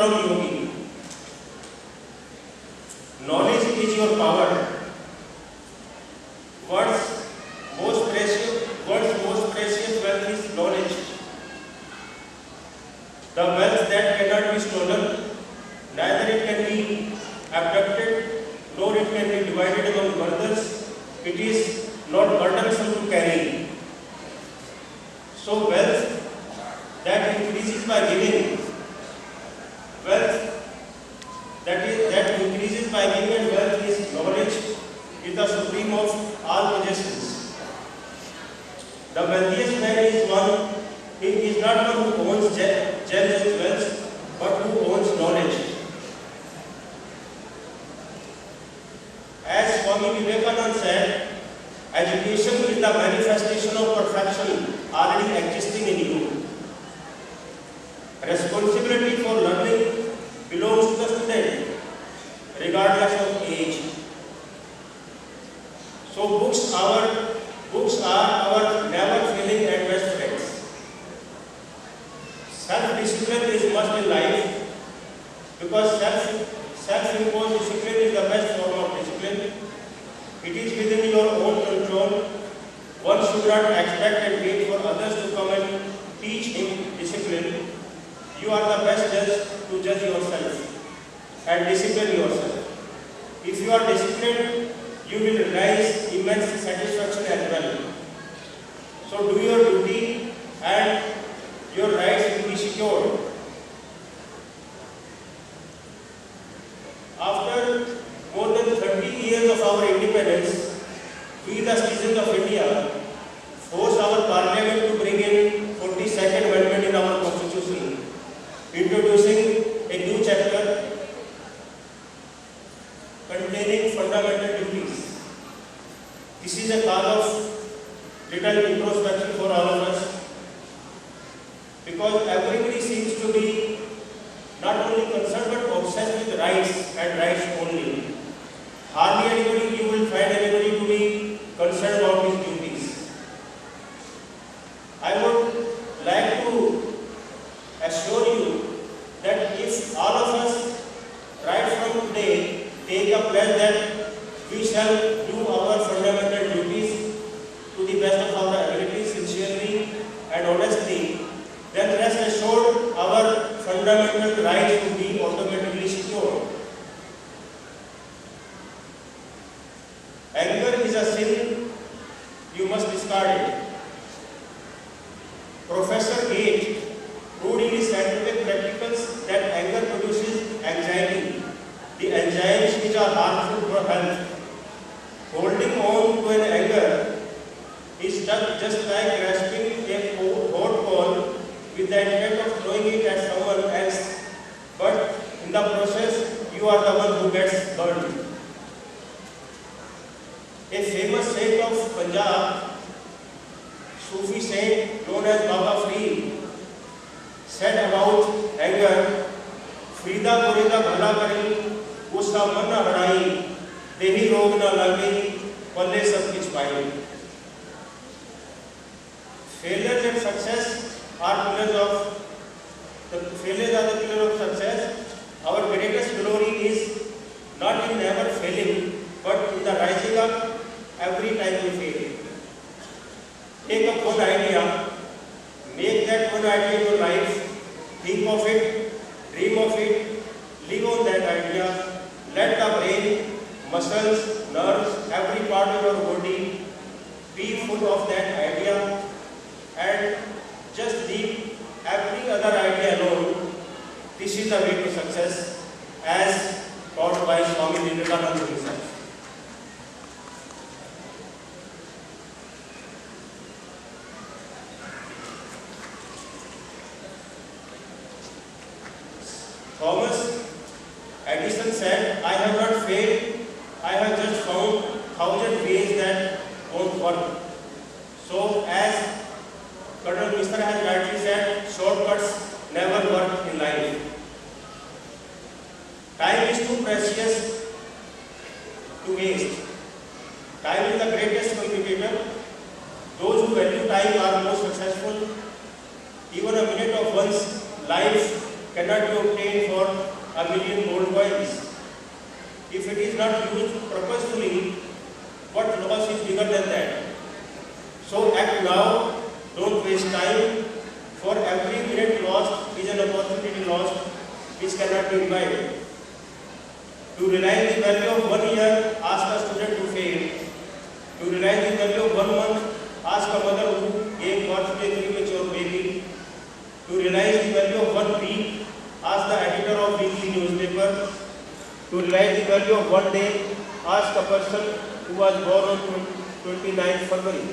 from Yogi. Knowledge is your power. World's most precious wealth is knowledge. The wealth that cannot be stolen, neither it can be abducted, nor it can be divided among brothers. It is not burdensome to carry. So wealth that increases by giving, that increases by giving, and wealth is knowledge, is the supreme of all possessions. The wealthiest man is one. He is not one who owns gems and wealth, but who owns knowledge. As Swami Vivekananda said, education is the manifestation of perfection already existing in you. Responsibility for learning belongs to the student, regardless of age. So books are our never-failing and best friends. Self-discipline is must in life, because self-imposed discipline is the best form of discipline. It is within your own control. One should not expect and wait for others to come and teach him discipline. You are the best judge to judge yourself and discipline yourself. If you are disciplined, you will realize immense satisfaction as well. So do your duty and your rights will be secured. After more than 30 years of our independence, we the citizens of India forced our parliament to bring in 42nd amendment in our constitution, introducing a new chapter containing fundamental duties. This is a cause of little introspection for all of us, because everybody seems to be not only concerned but obsessed with rights and rights only. Hardly anybody, you will find anybody to be concerned about his duties. I would like to assure you that if all of us right from today take a pledge that we shall do our fundamental duties to the best of our ability, sincerely and honestly, then rest assured our fundamental rights will be automatically secured. Anger is a sin, you must discard it. Professor Gage proved in his scientific practicals that anger produces anxiety. The enzymes which are harmful for health. Holding on to an anger is just like grasping a hot coal with the intent of throwing it at someone else, but in the process you are the one who gets burned. A famous saint of Punjab, Sufi saint known as Baba Farid, said about anger, "Frida Kurida bhala kari, uska man na hadai, dehi rog na lagi, palle sab kich pai." Failures and success are pillars of success. Our greatest glory is not in never failing, but in the rising up every time we fail. Take up one idea, make that one idea your life, think of it, dream of it, live on that idea. Let the brain, muscles, nerves, every part of your body be full of that idea, and just leave every other idea alone. This is the way to success, as taught by Swami Vivekananda himself. Thomas Edison said, "I have not failed, I have just found 1,000 ways that won't work." So, as Colonel Mr. has rightly said, shortcuts never work in life. Time is too precious to waste. Time is the greatest competitor. Those who value time are more successful. Even a minute of one's life cannot be obtained for a million gold coins. If it is not used purposefully, what loss is bigger than that? So act now, don't waste time. For every minute lost is an opportunity lost which cannot be revived. To realize the value of 1 year, ask a student who failed. To realize the value of 1 month, ask a mother who gave birth to a premature baby. To realize the value of 1 week, ask the editor of weekly newspaper. To realize the value of 1 day, ask a person who was born on 29th February.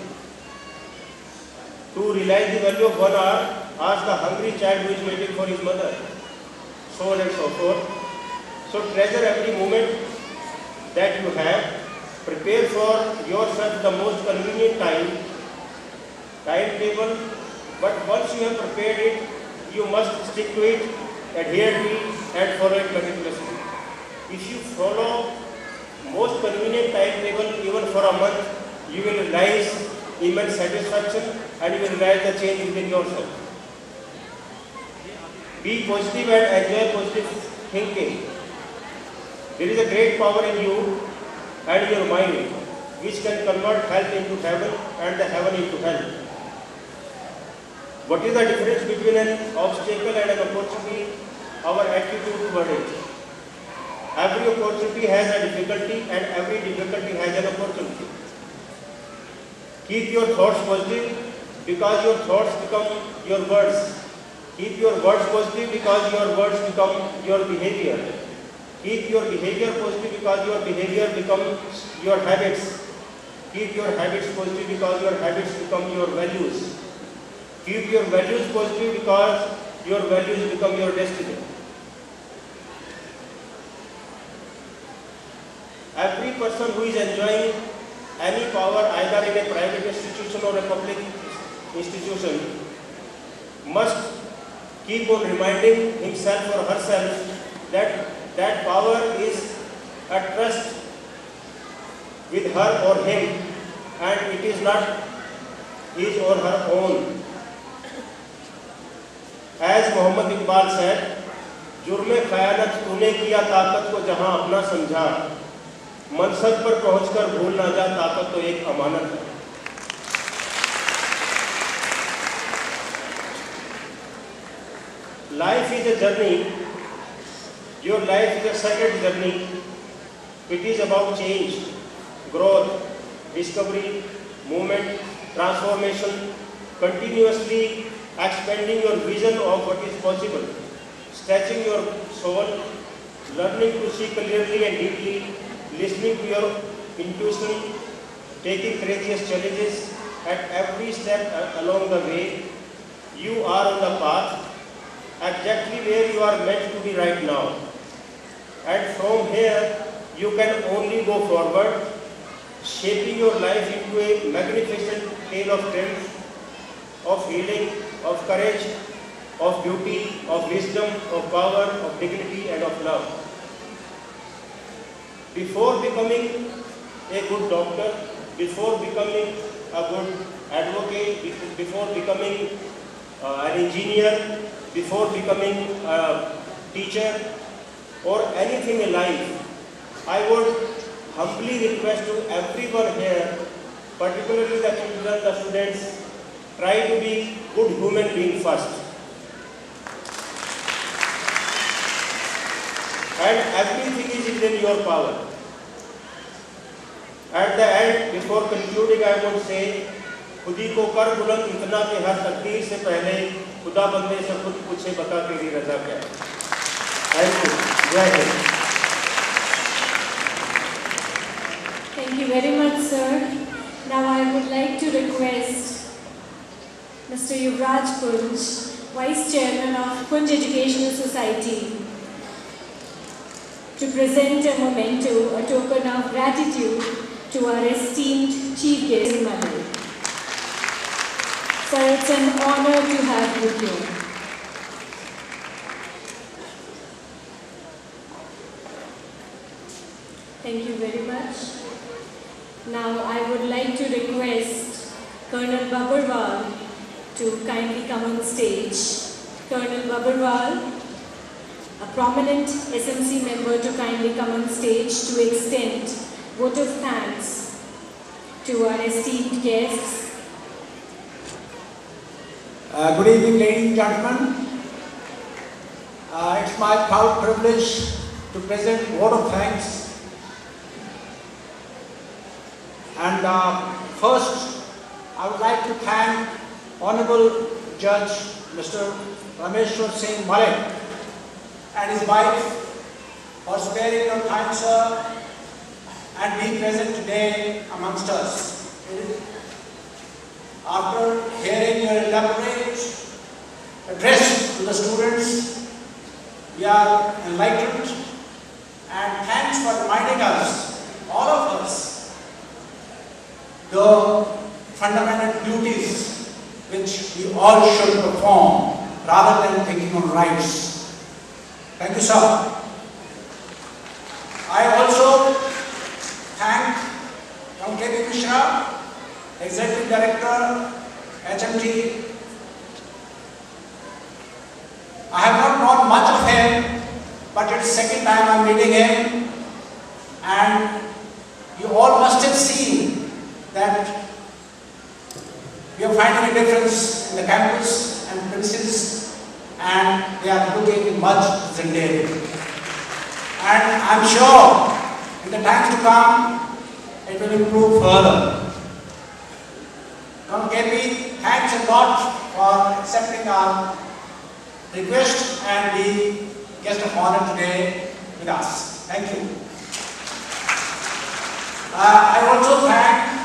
To realize the value of 1 hour, ask the hungry child who is waiting for his mother. So on and so forth. So treasure every moment that you have. Prepare for yourself the most convenient timetable. But once you have prepared it, you must stick to it, adhere to it, and follow it meticulously. If you follow most convenient timetable even for a month, you will realize immense satisfaction and you will realize the change within yourself. Be positive and enjoy positive thinking. There is a great power in you and your mind which can convert hell into heaven and the heaven into hell. What is the difference between an obstacle and an opportunity? Our attitude toward it. Every opportunity has a difficulty and every difficulty has an opportunity. Keep your thoughts positive because your thoughts become your words. Keep your words positive because your words become your behavior. Keep your behavior positive because your behavior becomes your habits. Keep your habits positive because your habits become your values. Keep your values positive because your values become your destiny. Every person who is enjoying any power either in a private institution or a public institution must keep on reminding himself or herself that that power is a trust with her or him and it is not his or her own. As Muhammad Iqbal said, जुर्मे ख़यानत तूने किया ताकत को जहां अपना समझा, मनसब पर पहुंचकर भूल ना जा ताकत तो एक अमानत है. Life is a journey. Your life is a sacred journey. It is about change, growth, discovery, movement, transformation, continuously expanding your vision of what is possible, stretching your soul, learning to see clearly and deeply, listening to your intuition, taking courageous challenges at every step along the way. You are on the path exactly where you are meant to be right now. And from here, you can only go forward, shaping your life into a magnificent tale of strength, of healing, of courage, of beauty, of wisdom, of power, of dignity, and of love. Before becoming a good doctor, before becoming a good advocate, before becoming an engineer, before becoming a teacher or anything in life, I would humbly request to everyone here, particularly the children, the students, try to be good human being first. And everything is within your power. At the end, before concluding, I would say, खुदी को कर बुलंद इतना कि हर तकदीर से पहले खुदा बंदे से खुद पूछे बता तेरी रजा क्या है. Thank you. जय Hind. Thank you very much, sir. Now I would like to request Mr. Yuvraj Kunj, Vice Chairman of Kunj Educational Society, to present a memento, a token of gratitude to our esteemed Chief Guest Mother. Sir, it's an honor to have you here. Thank you very much. Now I would like to request Colonel Babarwal to kindly come on stage. Colonel Babarwal, a prominent SMC member to kindly come on stage to extend vote of thanks to our esteemed guests. Good evening, ladies and gentlemen. It's my proud privilege to present vote of thanks. And first, I would like to thank Honorable Judge Mr. Rameshwar Singh Malik and his wife for sparing your time, sir, and being present today amongst us. After hearing your elaborate address to the students, we are enlightened, and thanks for reminding us, all of us, the fundamental duties which we all should perform rather than thinking on rights. Thank you, sir. I also thank K.P. Mishra, Executive Director, HMT. I have not known much of him, but it's the second time I'm meeting him, and you all must have seen that we are finding a difference in the campus and premises, and they are looking much presented. And I'm sure in the times to come, it will improve further. KP, thanks a lot for accepting our request and being guest of honor today with us. Thank you. I also thank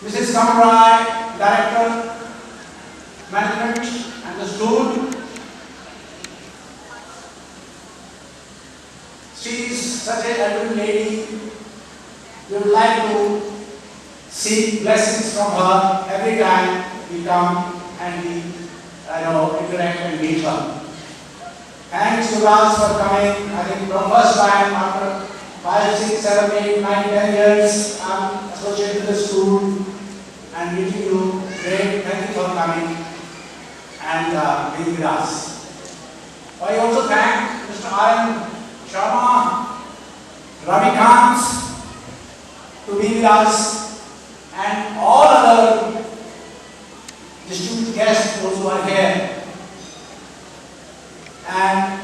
Mrs. Kamrai, Director, Management and the school. She is such an elderly lady. We would like to seek blessings from her every time we come and we interact and meet her. Thanks to us for coming. I think for the first time after 5, 6, 7, 8, 9, 10 years, I'm associated with the school and meeting you. Great. Thank you for coming and being with us. I also thank Mr. R.M. Sharma, Ravi Kant to be with us, and all other distinguished guests, those who are here, and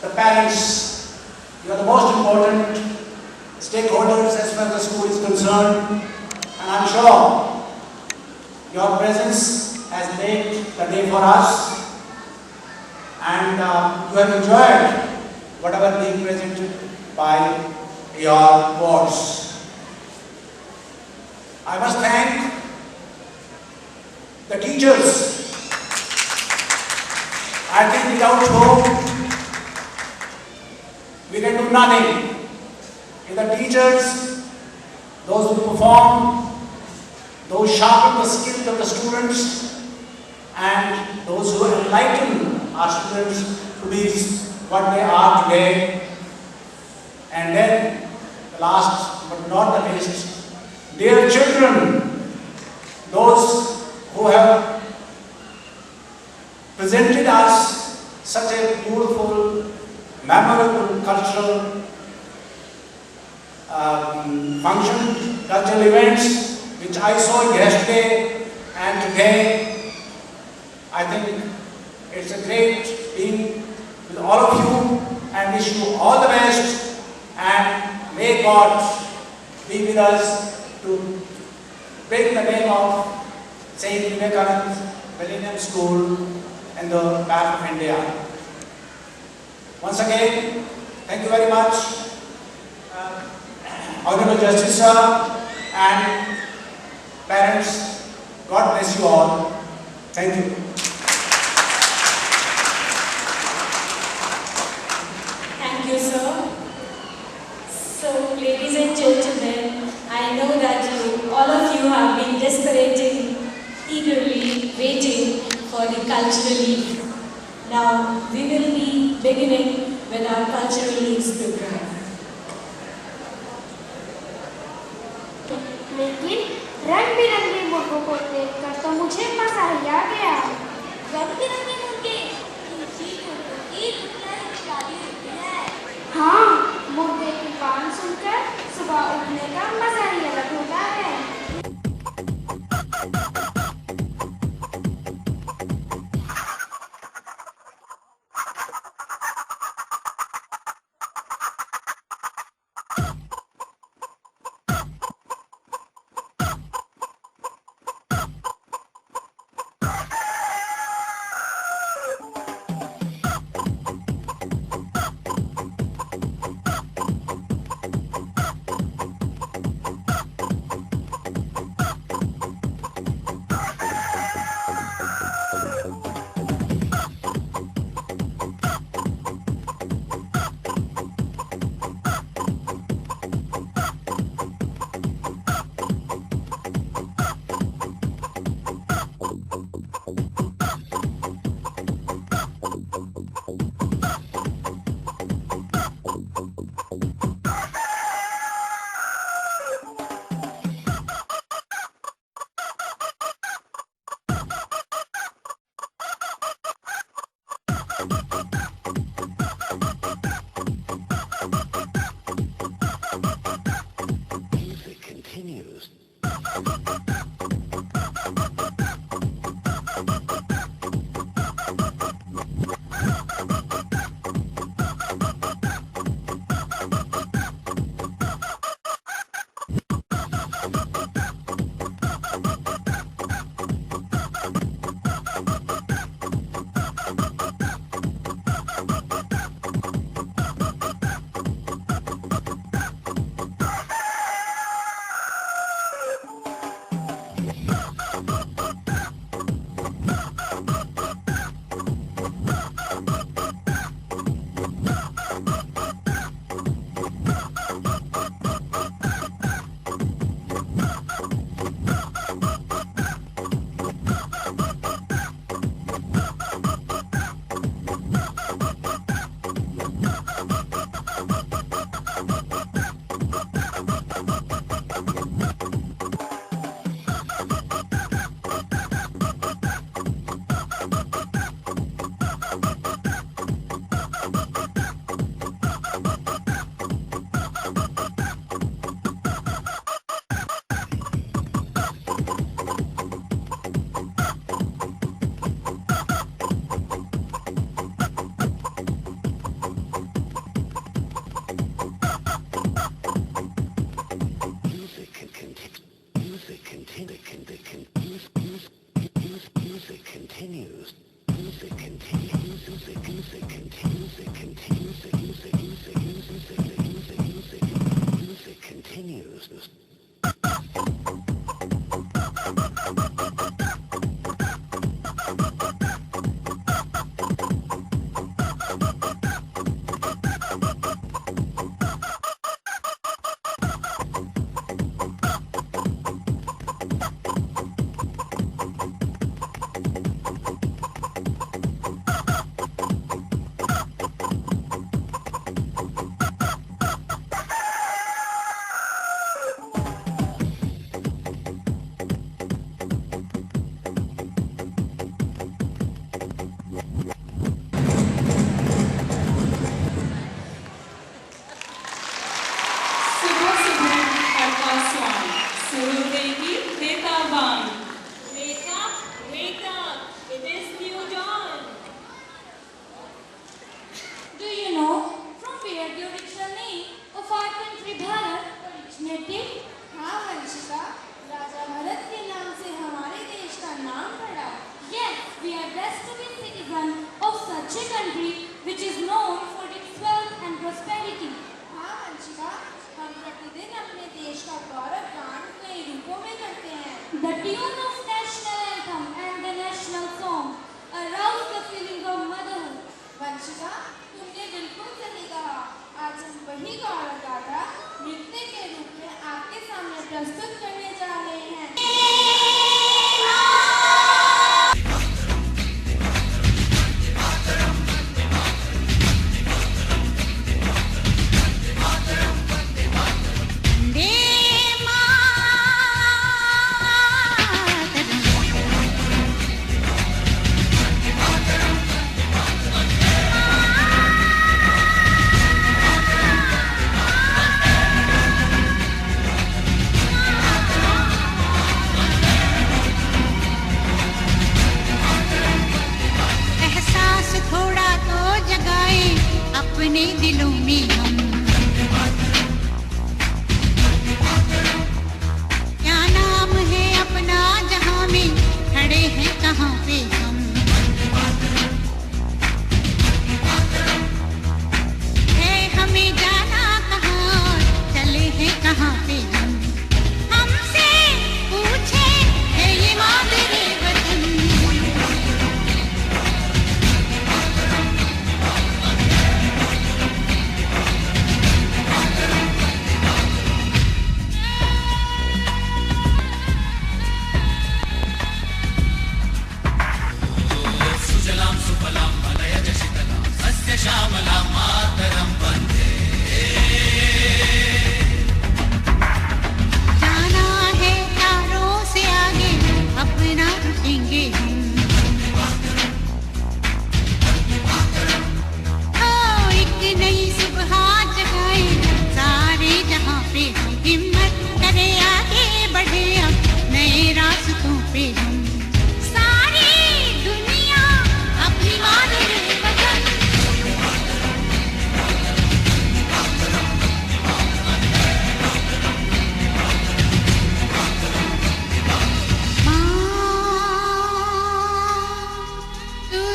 the parents. You are the most important stakeholders as far as the school is concerned, and I'm sure your presence has made the day for us, and you have enjoyed whatever being presented by your boards. I must thank the teachers. I think without whom we can do nothing. If the teachers, those who perform, those sharpen the skills of the students, and those who enlighten our students to be what they are today. And then, last but not the least, dear children, those who have presented us such a beautiful, memorable cultural function, cultural events, which I saw yesterday and today. I think it's a great being with all of you, and wish you all the best, and may God be with us to bring the name of Saint Vivekananda Millennium School in the map of India. Once again, thank you very much, Honorable Justice Sir and parents. God bless you all. Thank you. Thank you, sir. So, ladies and gentlemen, I know that all of you have been deliberating, eagerly waiting for the cultural leave. Now, we will be beginning with our cultural leaves program. लेकिन रंग बिरंगे मुर्गों को देखकर तो मुझे मजा ही आ गया। रंग बिरंगे मुर्गे,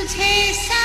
तुझे